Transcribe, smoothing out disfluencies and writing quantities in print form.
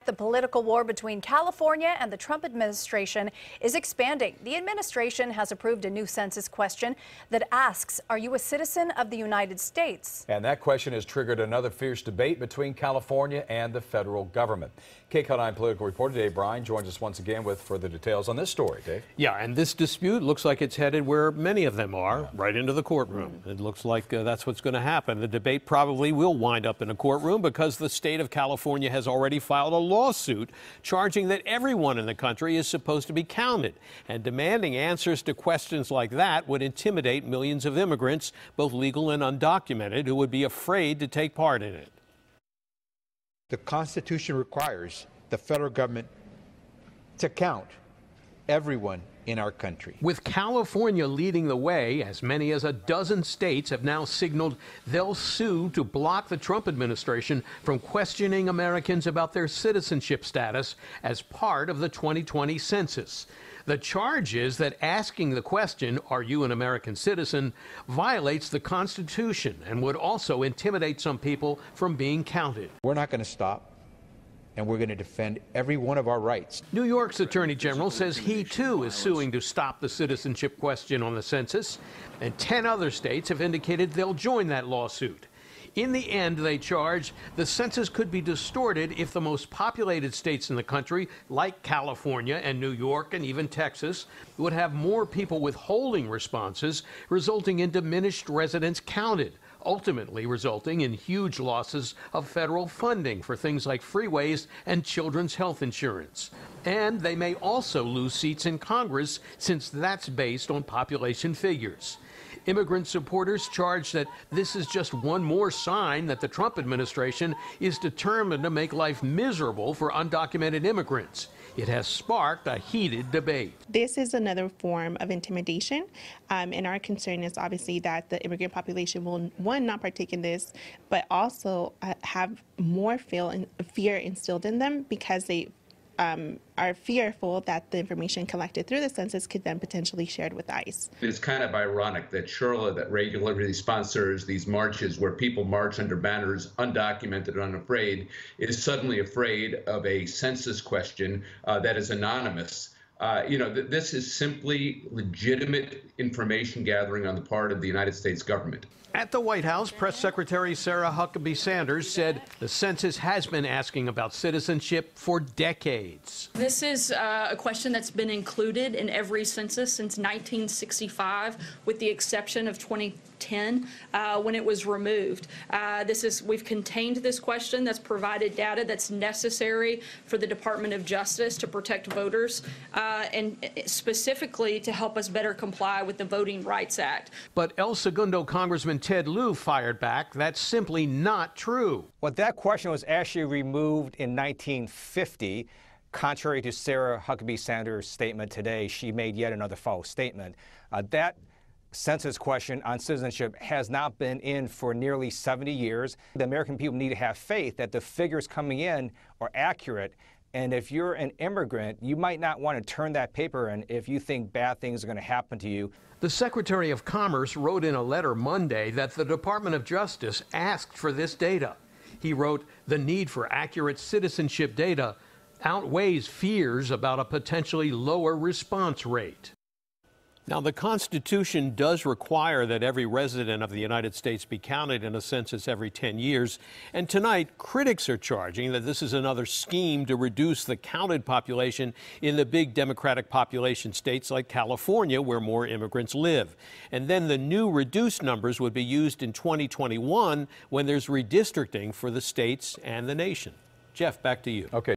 The political war between California and the Trump administration is expanding. The administration has approved a new census question that asks, are you a citizen of the United States? And that question has triggered another fierce debate between California and the federal government. KCAL9 political reporter Dave Bryan joins us once again with further details on this story. Dave? Yeah, and this dispute looks like it's headed where many of them are, right into the courtroom. It looks like that's what's going to happen. The debate probably will wind up in a courtroom because the state of California has already filed a lawsuit charging that everyone in the country is supposed to be counted, and demanding answers to questions like that would intimidate millions of immigrants, both legal and undocumented, who would be afraid to take part in it. The Constitution requires the federal government to count everyone in our country. With California leading the way, as many as a dozen states have now signaled they'll sue to block the Trump administration from questioning Americans about their citizenship status as part of the 2020 census. The charge is that asking the question, are you an American citizen, violates the Constitution and would also intimidate some people from being counted. We're not going to stop, and we're going to defend every one of our rights. New York's Attorney General says he, too, is suing to stop the citizenship question on the census, and 10 other states have indicated they'll join that lawsuit. In the end, they charge, the census could be distorted if the most populated states in the country, like California and New York and even Texas, would have more people withholding responses, resulting in diminished residents counted, ultimately resulting in huge losses of federal funding for things like freeways and children's health insurance. And they may also lose seats in Congress, since that's based on population figures. Immigrant supporters charge that this is just one more sign that the Trump administration is determined to make life miserable for undocumented immigrants. It has sparked a heated debate. This is another form of intimidation, and our concern is obviously that the immigrant population will, one, not partake in this, but also have more fear instilled in them because they are fearful that the information collected through the census could then potentially be shared with ICE. It's kind of ironic that Charlotte, that regularly sponsors these marches where people march under banners, undocumented and unafraid, is suddenly afraid of a census question that is anonymous. This is simply legitimate information gathering on the part of the United States government. At the White House, Press Secretary Sarah Huckabee Sanders said the census has been asking about citizenship for decades. This is a question that's been included in every census since 1965, with the exception of 2010 when it was removed. We've contained this question that's provided data that's necessary for the Department of Justice to protect voters and specifically to help us better comply with the Voting Rights Act. But El Segundo Congressman Ted Lieu fired back. That's simply not true. Well, that question was actually removed in 1950. Contrary to Sarah Huckabee Sanders' statement today, she made yet another false statement. That census question on citizenship has not been in for nearly 70 years. The American people need to have faith that the figures coming in are accurate. And if you're an immigrant, you might not want to turn that paper in if you think bad things are going to happen to you. The Secretary of Commerce wrote in a letter Monday that the Department of Justice asked for this data. He wrote, the need for accurate citizenship data outweighs fears about a potentially lower response rate. Now, the Constitution does require that every resident of the United States be counted in a census every 10 years. And tonight, critics are charging that this is another scheme to reduce the counted population in the big Democratic population states like California, where more immigrants live. And then the new reduced numbers would be used in 2021 when there's redistricting for the states and the nation. Jeff, back to you. Okay.